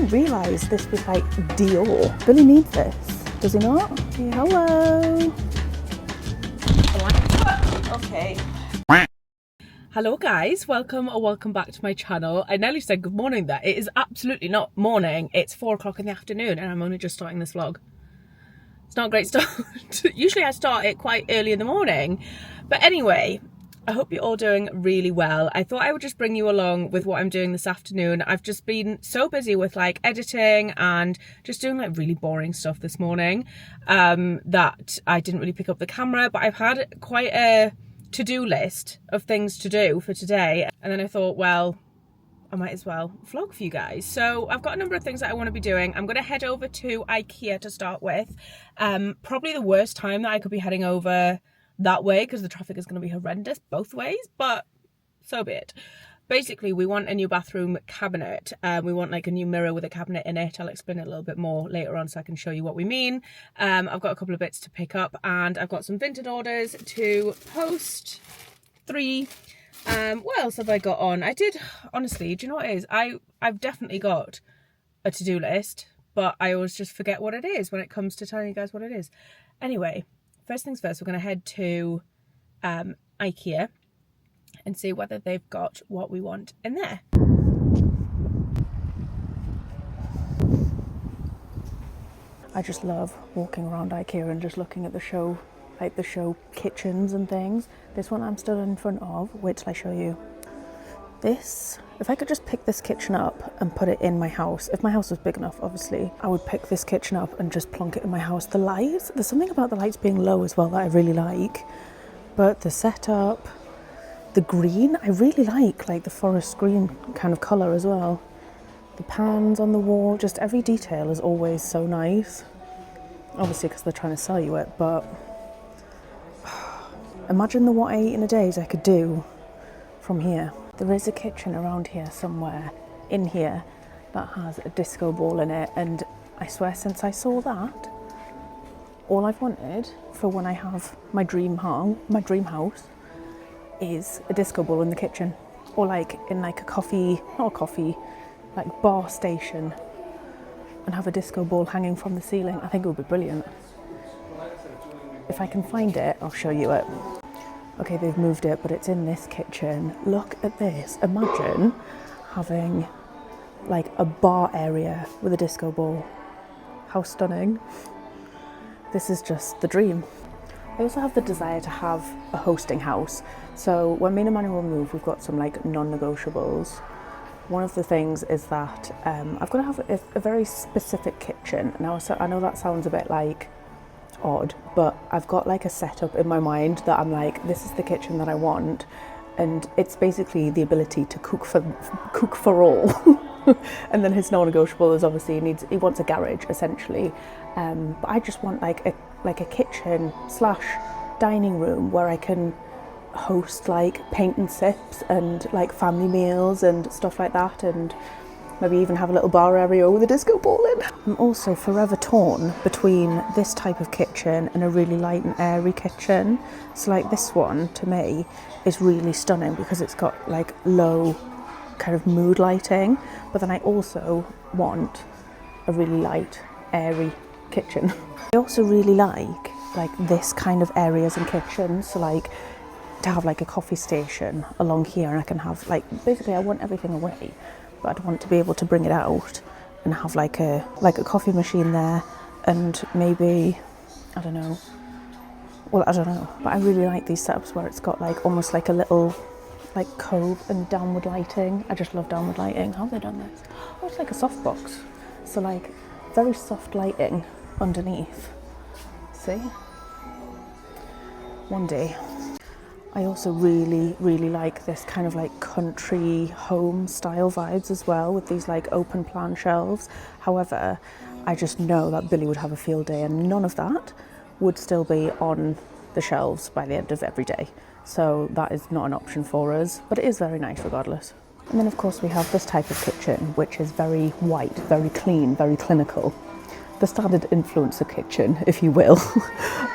didn't realise this was like Dior. Billy needs this, does he not? Hey, hello. Okay. Hello guys, welcome or welcome back to my channel. I nearly said good morning there. It is absolutely not morning. It's 4 o'clock in the afternoon and I'm only just starting this vlog. It's not a great start. Usually I start it quite early in the morning. But anyway, I hope you're all doing really well. I thought I would just bring you along with what I'm doing this afternoon. I've just been so busy with like editing and just doing like really boring stuff this morning that I didn't really pick up the camera, but I've had quite a to-do list of things to do for today, and then I thought, well, I might as well vlog for you guys. So I've got a number of things that I want to be doing. I'm going to head over to IKEA to start with. Probably the worst time that I could be heading over that way because the traffic is going to be horrendous both ways, but so be it. Basically, we want a new bathroom cabinet. We want like a new mirror with a cabinet in it. I'll explain it a little bit more later on so I can show you what we mean. I've got a couple of bits to pick up and I've got some Vinted orders to post. 3. What else have I got on? I did, honestly, do you know what it is? I've definitely got a to-do list, but I always just forget what it is when it comes to telling you guys what it is. Anyway, first things first, we're going to head to IKEA and see whether they've got what we want in there. I just love walking around IKEA and just looking at the show, like the show kitchens and things. This one I'm still in front of. Wait till I show you. This, if I could just pick this kitchen up and put it in my house, if my house was big enough, obviously, I would pick this kitchen up and just plonk it in my house. The lights, there's something about the lights being low as well that I really like, but the setup, the green, I really like the forest green kind of colour as well. The pans on the wall, just every detail is always so nice. Obviously because they're trying to sell you it, but imagine the what I eat in a day I could do from here. There is a kitchen around here somewhere, in here, that has a disco ball in it, and I swear since I saw that, all I've wanted for when I have my dream house is a disco ball in the kitchen, or like in like a coffee, not a coffee, like bar station, and have a disco ball hanging from the ceiling. I think it would be brilliant. If I can find it, I'll show you it. Okay, they've moved it, but it's in this kitchen. Look at this. Imagine having like a bar area with a disco ball. How stunning. This is just the dream. I also have the desire to have a hosting house. So when me and Emmanuel move, we've got some like non-negotiables. One of the things is that I've got to have a very specific kitchen. Now, so I know that sounds a bit like odd, but I've got like a setup in my mind that I'm like, this is the kitchen that I want, and it's basically the ability to cook for all. And then his non-negotiable is obviously he wants a garage essentially, but I just want like a kitchen / dining room where I can host like paint and sips and like family meals and stuff like that, and maybe even have a little bar area with a disco ball in. I'm also forever torn between this type of kitchen and a really light and airy kitchen. So like this one to me is really stunning because it's got like low kind of mood lighting, but then I also want a really light airy kitchen. I also really like this kind of areas in kitchens, so like to have like a coffee station along here, and I can have like, basically I want everything away, but I'd want to be able to bring it out and have like a coffee machine there, and maybe, I don't know, but I really like these setups where it's got like almost like a little like cove and downward lighting. I just love downward lighting. How have they done this? Oh, it's like a softbox, so like very soft lighting underneath. See? One day. I also really like this kind of like country home style vibes as well, with these like open plan shelves. However, I just know that Billy would have a field day and none of that would still be on the shelves by the end of every day. So that is not an option for us, but it is very nice regardless. And then of course we have this type of kitchen, which is very white, very clean, very clinical. The standard influencer kitchen, if you will.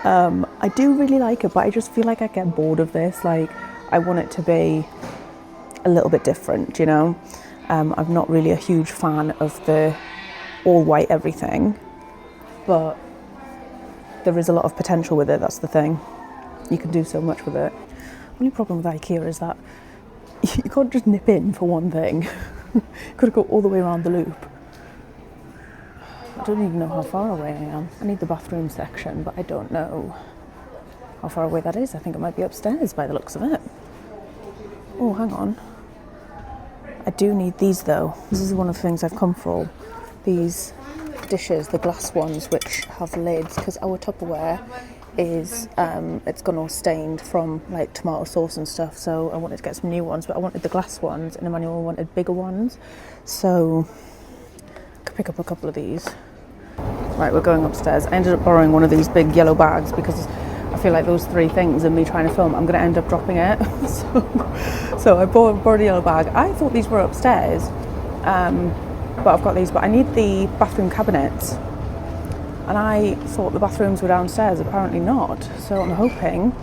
I do really like it, but I just feel like I get bored of this. Like, I want it to be a little bit different, you know? I'm not really a huge fan of the all white everything, but there is a lot of potential with it. That's the thing. You can do so much with it. Only problem with IKEA is that you can't just nip in for one thing. You've got to go all the way around the loop. I don't even know how far away I am. I need the bathroom section, but I don't know how far away that is. I think it might be upstairs by the looks of it. Oh, hang on. I do need these though. This is one of the things I've come for. These dishes, the glass ones which have lids, because our Tupperware is it's gone all stained from like tomato sauce and stuff, so I wanted to get some new ones, but I wanted the glass ones and Emmanuel wanted bigger ones, so I could pick up a couple of these. Right, we're going upstairs. I ended up borrowing one of these big yellow bags because I feel like those three things and me trying to film, I'm going to end up dropping it. so I borrowed a yellow bag. I thought these were upstairs, but I've got these, but I need the bathroom cabinets. And I thought the bathrooms were downstairs, apparently not. So I'm hoping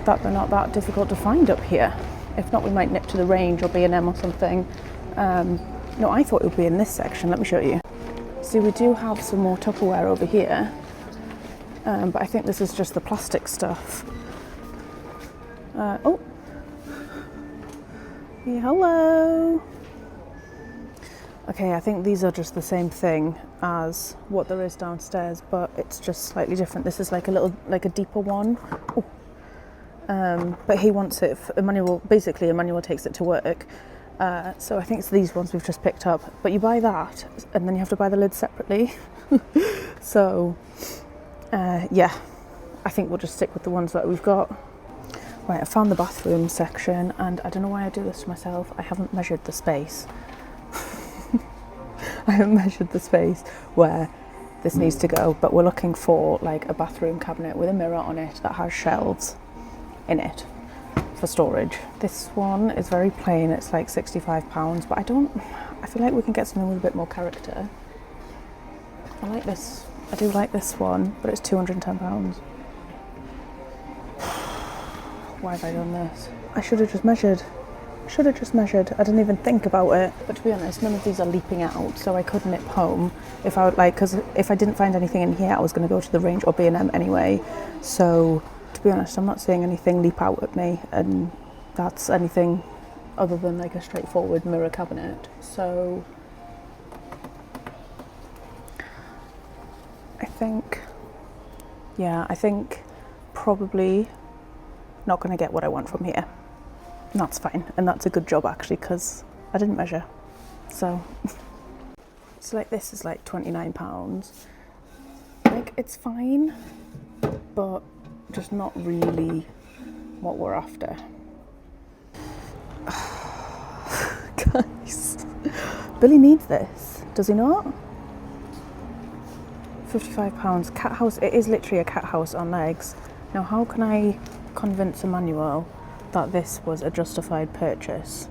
that they're not that difficult to find up here. If not, we might nip to the Range or B&M or something. No, I thought it would be in this section. Let me show you. See, we do have some more Tupperware over here. But I think this is just the plastic stuff. Oh. Yeah, hello. Okay, I think these are just the same thing as what there is downstairs, but it's just slightly different. This is like a deeper one. Oh. But he wants it. Emmanuel takes it to work. So I think it's these ones we've just picked up. But you buy that, and then you have to buy the lids separately. So, yeah, I think we'll just stick with the ones that we've got. Right, I found the bathroom section, and I don't know why I do this to myself. I haven't measured the space. I haven't measured the space where this needs to go, but we're looking for like a bathroom cabinet with a mirror on it that has shelves in it for storage. This one is very plain. It's like £65, but I feel like we can get something with a bit more character. I like this. I do like this one, but it's £210. Why have I done this? I should have just measured. I didn't even think about it. But to be honest, none of these are leaping out, so I could nip home if I would like, because if I didn't find anything in here, I was going to go to the Range or B&M anyway. So to be honest, I'm not seeing anything leap out at me, and that's anything other than like a straightforward mirror cabinet. So I think probably not going to get what I want from here. And that's fine, and that's a good job actually, because I didn't measure. So like this is like £29. Like, it's fine, but just not really what we're after. Guys, Billy needs this, does he not? £55, cat house. It is literally a cat house on legs. Now, how can I convince Emmanuel that this was a justified purchase?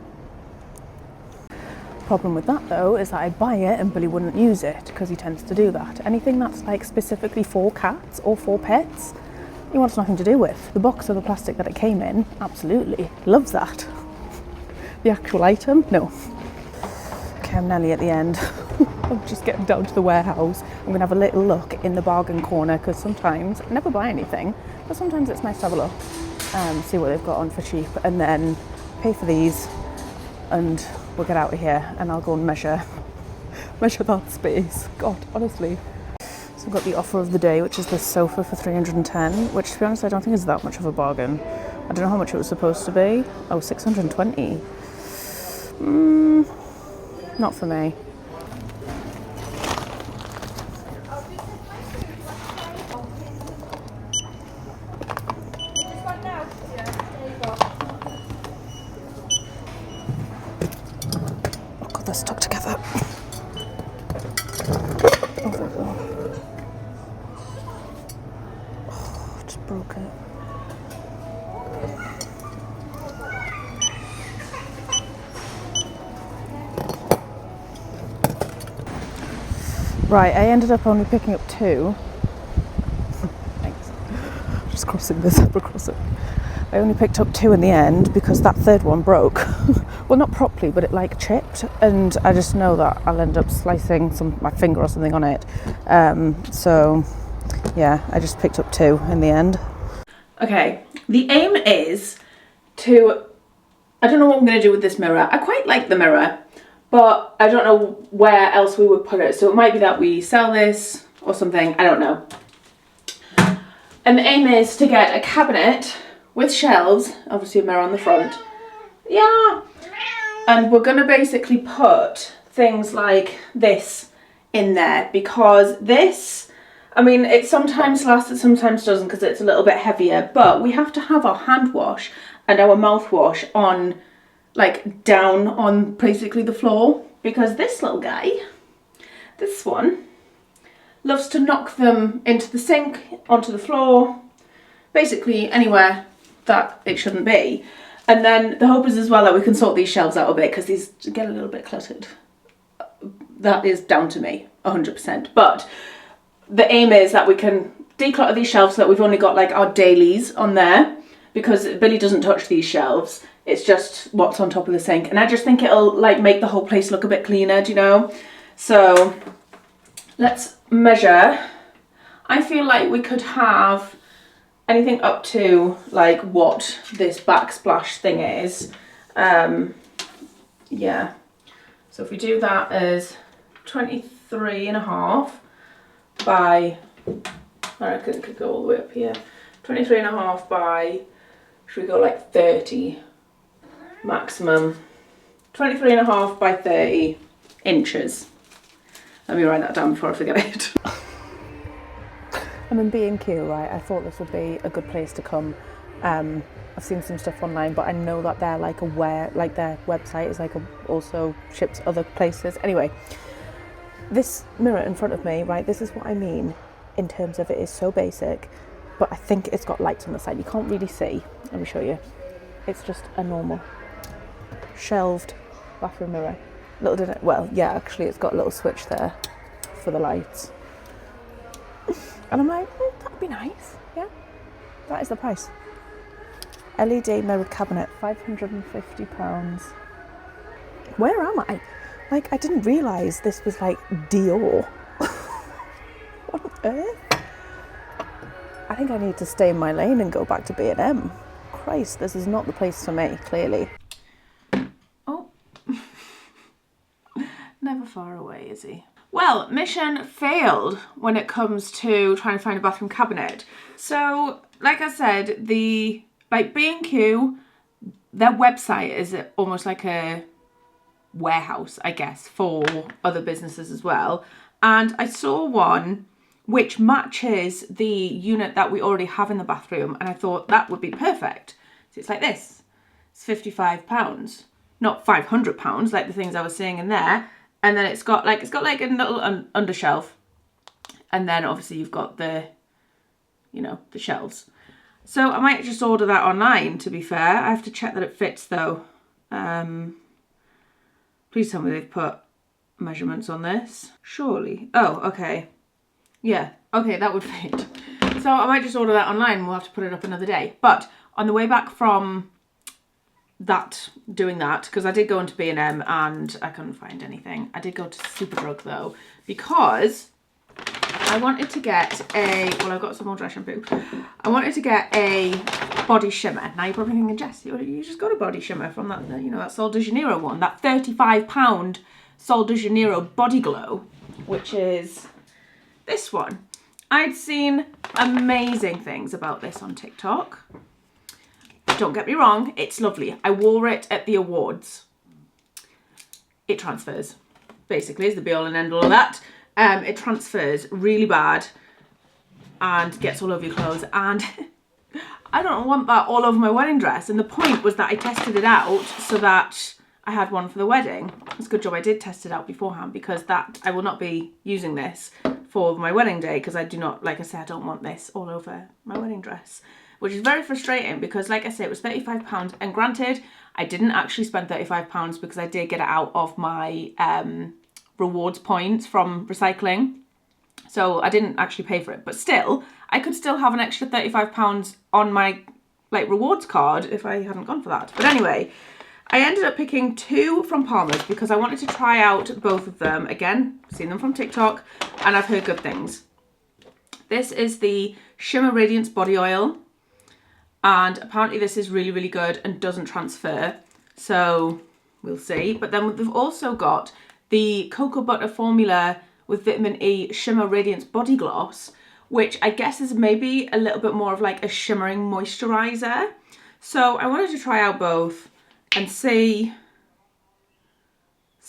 Problem with that though is that I'd buy it and Billy wouldn't use it, because he tends to do that. Anything that's like specifically for cats or for pets, he wants nothing to do with. The box of the plastic that it came in, absolutely loves that. The actual item, no. Okay, I'm nearly at the end. I'm just getting down to the warehouse. I'm gonna have a little look in the bargain corner, because sometimes I never buy anything, but sometimes it's nice to have a look. See what they've got on for cheap, and then pay for these, and we'll get out of here, and I'll go and measure that space. God, honestly. So I've got the offer of the day, which is this sofa for £310, which to be honest I don't think is that much of a bargain. I don't know how much it was supposed to be. Oh, £620. Not for me. They're stuck together. Oh, just broke it. Right, I ended up only picking up 2. Thanks. Just crossing the zebra crossing. I only picked up 2 in the end because that third one broke. Well, not properly, but it like chipped, and I just know that I'll end up slicing my finger or something on it. So yeah, I just picked up 2 in the end. Okay, the aim is to, I don't know what I'm going to do with this mirror. I quite like the mirror, but I don't know where else we would put it. So it might be that we sell this or something, I don't know. And the aim is to get a cabinet with shelves, obviously a mirror on the front. Yeah. And we're going to basically put things like this in there, because this, I mean, it sometimes lasts, it sometimes doesn't because it's a little bit heavier, but we have to have our hand wash and our mouthwash on, like, down on basically the floor, because this little guy, this one, loves to knock them into the sink, onto the floor, basically anywhere that it shouldn't be. And then the hope is as well that we can sort these shelves out a bit, because these get a little bit cluttered. That is down to me, 100%. But the aim is that we can declutter these shelves so that we've only got like our dailies on there, because Billy doesn't touch these shelves. It's just what's on top of the sink. And I just think it'll like make the whole place look a bit cleaner, do you know? So let's measure. I feel like we could have anything up to like what this backsplash thing is. Yeah. So if we do that as 23.5 by, I reckon it could go all the way up here. 23.5 by, should we go like 30 maximum? 23.5 by 30 inches. Let me write that down before I forget it. I'm in B&Q, right? I thought this would be a good place to come. I've seen some stuff online, but I know that they're like their website is like also ships other places. Anyway, this mirror in front of me, right? This is what I mean in terms of it is so basic, but I think it's got lights on the side. You can't really see. Let me show you. It's just a normal shelved bathroom mirror. Little did it, well, yeah, actually it's got a little switch there for the lights. And I'm like, that'd be nice. Yeah, that is the price. LED mirrored cabinet, £550. Where am I? Like, I didn't realise this was like Dior. What on earth? I think I need to stay in my lane and go back to B&M. Christ, this is not the place for me, clearly. Oh. Never far away, is he? Well, mission failed when it comes to trying to find a bathroom cabinet. So, like I said, B&Q, their website is almost like a warehouse, I guess, for other businesses as well. And I saw one which matches the unit that we already have in the bathroom, and I thought that would be perfect. So it's like this. It's £55, not £500 like the things I was seeing in there. And then it's got like a little undershelf, and then obviously you've got the, you know, the shelves. So I might just order that online, to be fair. I have to check that it fits though. Please tell me they've put measurements on this. Surely. Oh, okay. Yeah, okay, that would fit. So I might just order that online and we'll have to put it up another day. But on the way back from doing that, because I did go into B&M and I couldn't find anything. I did go to Superdrug though, because I wanted to get well, I've got some more dry shampoo. I wanted to get a body shimmer. Now you're probably thinking, Jess, you just got a body shimmer from that, you know, that Sol de Janeiro one, that £35 Sol de Janeiro Body Glow, which is this one. I'd seen amazing things about this on TikTok. Don't get me wrong, it's lovely. I wore it at the awards. It transfers, basically, is the be all and end all of that. It transfers really bad and gets all over your clothes, and I don't want that all over my wedding dress. And the point was that I tested it out so that I had one for the wedding. It's a good job I did test it out beforehand, because that I will not be using this for my wedding day, because I do not, like I said, I don't want this all over my wedding dress, which is very frustrating because, like I said, it was £35, and granted, I didn't actually spend £35 because I did get it out of my rewards points from recycling, so I didn't actually pay for it, but still, I could still have an extra £35 on my like rewards card if I hadn't gone for that. But anyway, I ended up picking 2 from Palmer's because I wanted to try out both of them. Again, seen them from TikTok and I've heard good things. This is the Shimmer Radiance Body Oil. And apparently this is really, really good and doesn't transfer. So we'll see. But then we've also got the Cocoa Butter Formula with Vitamin E Shimmer Radiance Body Gloss, which I guess is maybe a little bit more of like a shimmering moisturiser. So I wanted to try out both and see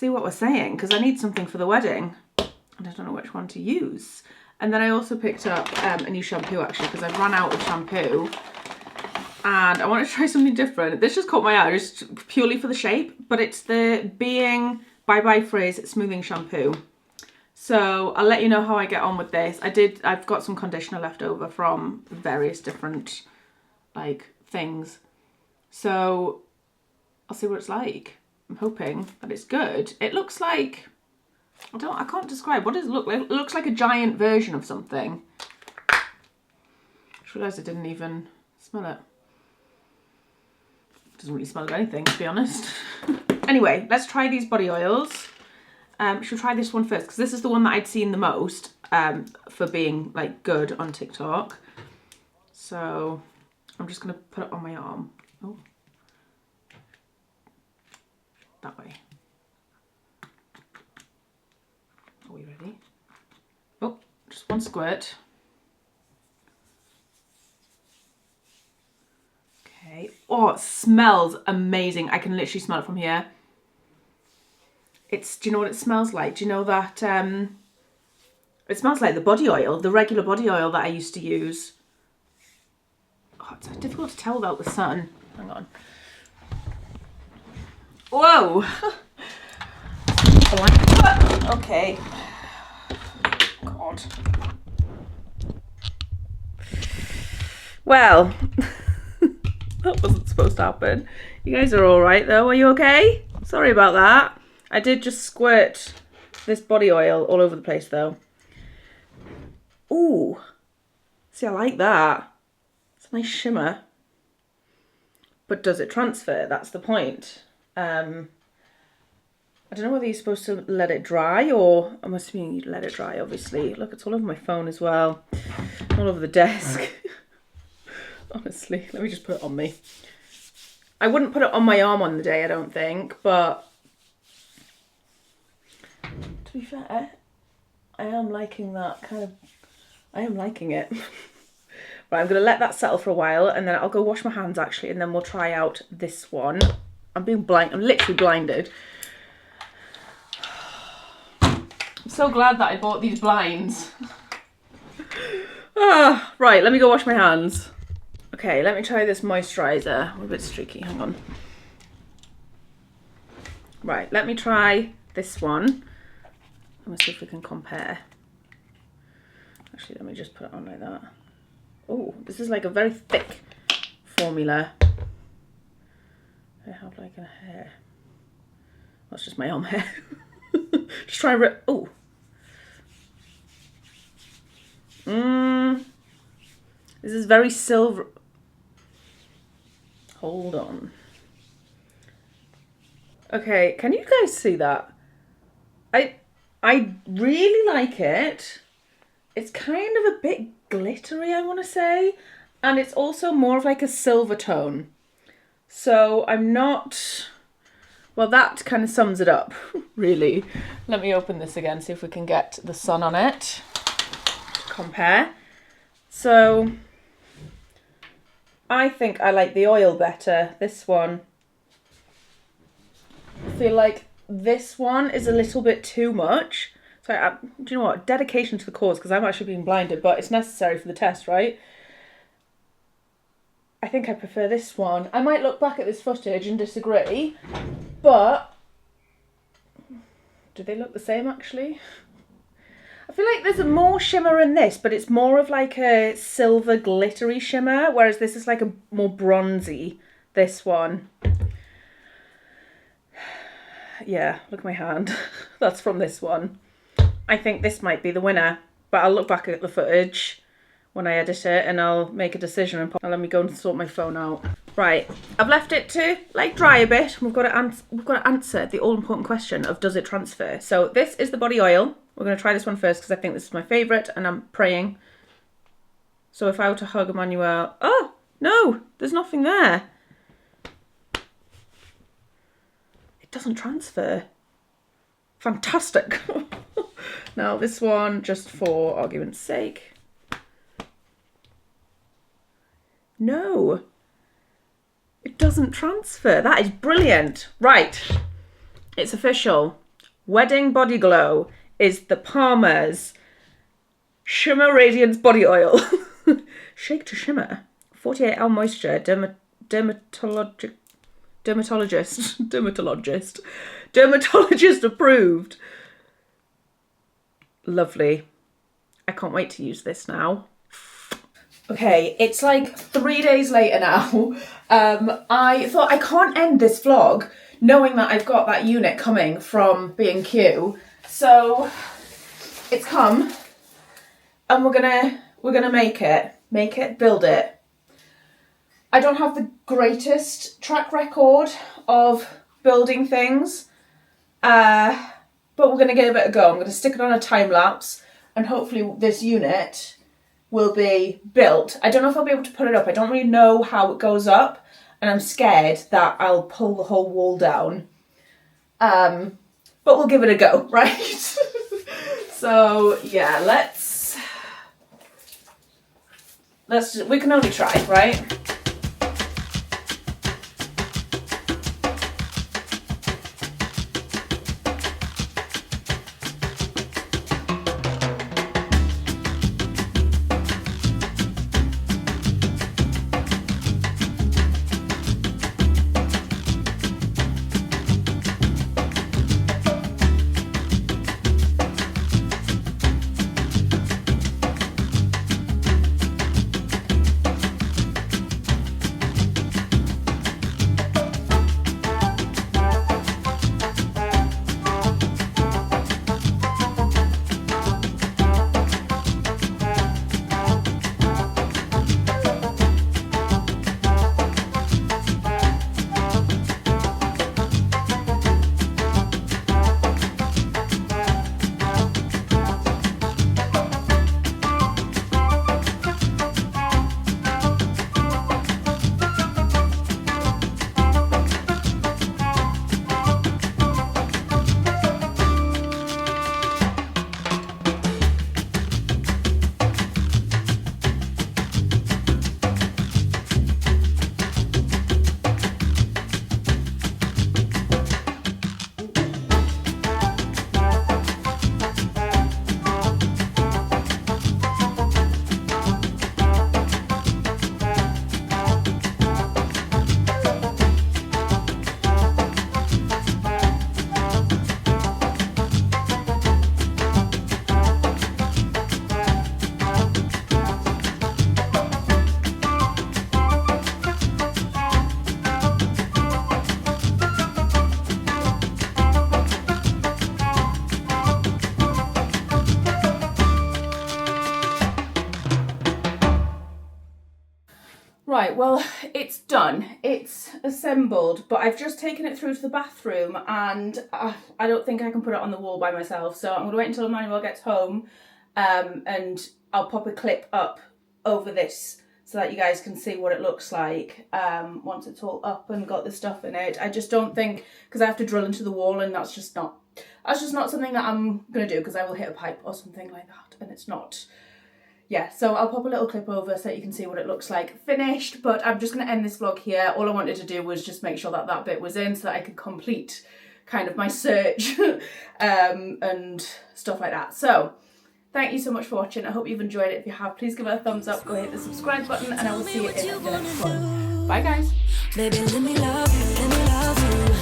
what we're saying, because I need something for the wedding and I don't know which one to use. And then I also picked up a new shampoo actually, because I've run out of shampoo and I want to try something different. This just caught my eye just purely for the shape, but it's the Being Bye Bye Frizz Smoothing Shampoo. So I'll let you know how I get on with this. I've got some conditioner left over from various different like things. So I'll see what it's like. I'm hoping that it's good. It looks like, I can't describe. What does it look like? It looks like a giant version of something. I just realised I didn't even smell it. It doesn't really smell of anything, to be honest. Anyway, let's try these body oils. Should we try this one first? Because this is the one that I'd seen the most for being like good on TikTok. So I'm just going to put it on my arm. Oh. That way. Are we ready? Oh, just one squirt. Okay. Oh, it smells amazing. I can literally smell it from here. Do you know what it smells like? Do you know that, it smells like the body oil, the regular body oil that I used to use. Oh, it's difficult to tell without the sun. Hang on. Whoa! Okay. God. Well, that wasn't supposed to happen. You guys are all right though. Are you okay? Sorry about that. I did just squirt this body oil all over the place though. Ooh. See, I like that. It's a nice shimmer. But does it transfer? That's the point. I don't know whether you're supposed to let it dry or I'm assuming you let it dry, obviously. Look, it's all over my phone as well. All over the desk. Honestly, let me just put it on me. I wouldn't put it on my arm on the day, I don't think, but to be fair, I am liking that kind of, I am liking it. Right, I'm going to let that settle for a while and then I'll go wash my hands actually and then we'll try out this one. I'm literally blinded. I'm so glad that I bought these blinds. Right, let me go wash my hands. Okay, let me try this moisturiser. I'm a bit streaky, hang on. Right, let me try this one. I'm going to see if we can compare. Actually, let me just put it on like that. Oh, this is like a very thick formula. I have like a hair. That's just my arm hair. Just try it. Oh. This is very silver. Hold on. Okay, can you guys see that? I really like it. It's kind of a bit glittery, I want to say. And it's also more of like a silver tone. So I'm not... Well, that kind of sums it up, really. Let me open this again, see if we can get the sun on it. Compare. So I think I like the oil better. This one. I feel like this one is a little bit too much. So do you know what? Dedication to the cause, because I'm actually being blinded, but it's necessary for the test, right? I think I prefer this one. I might look back at this footage and disagree, but do they look the same actually? I feel like there's more shimmer in this, but it's more of like a silver glittery shimmer, whereas this is like a more bronzy, this one. Yeah, look at my hand. That's from this one. I think this might be the winner, but I'll look back at the footage when I edit it, and I'll make a decision and let me go and sort my phone out. Right, I've left it to like dry a bit. We've got to answer the all important question of does it transfer. So this is the body oil. We're going to try this one first because I think this is my favourite, and I'm praying. So if I were to hug Emmanuel, oh no, there's nothing there. It doesn't transfer. Fantastic. Now this one, just for argument's sake. No, it doesn't transfer. That is brilliant. Right, it's official. Wedding Body Glow is the Palmer's Shimmer Radiance Body Oil. Shake to shimmer. 48-hour moisture. Dermatologist approved. Lovely. I can't wait to use this now. Okay, it's like 3 days later now. I thought I can't end this vlog knowing that I've got that unit coming from B&Q. So it's come, and we're gonna make it, build it. I don't have the greatest track record of building things, but we're gonna give it a go. I'm gonna stick it on a time lapse, and hopefully this unit will be built. I don't know if I'll be able to put it up. I don't really know how it goes up, and I'm scared that I'll pull the whole wall down. But we'll give it a go, right? So yeah, we can only try, right? Right, well, it's done. It's assembled, but I've just taken it through to the bathroom, and I don't think I can put it on the wall by myself, so I'm going to wait until Emmanuel gets home, and I'll pop a clip up over this so that you guys can see what it looks like once it's all up and got the stuff in it. I just don't think, because I have to drill into the wall, and that's just not something that I'm going to do, because I will hit a pipe or something like that, and it's not... Yeah, so I'll pop a little clip over so that you can see what it looks like finished, but I'm just going to end this vlog here. All I wanted to do was just make sure that that bit was in so that I could complete kind of my search and stuff like that. So, thank you so much for watching. I hope you've enjoyed it. If you have, please give it a thumbs up, go hit the subscribe button, and I will see you in the next one. Bye guys! Baby, let me love you, let me love you.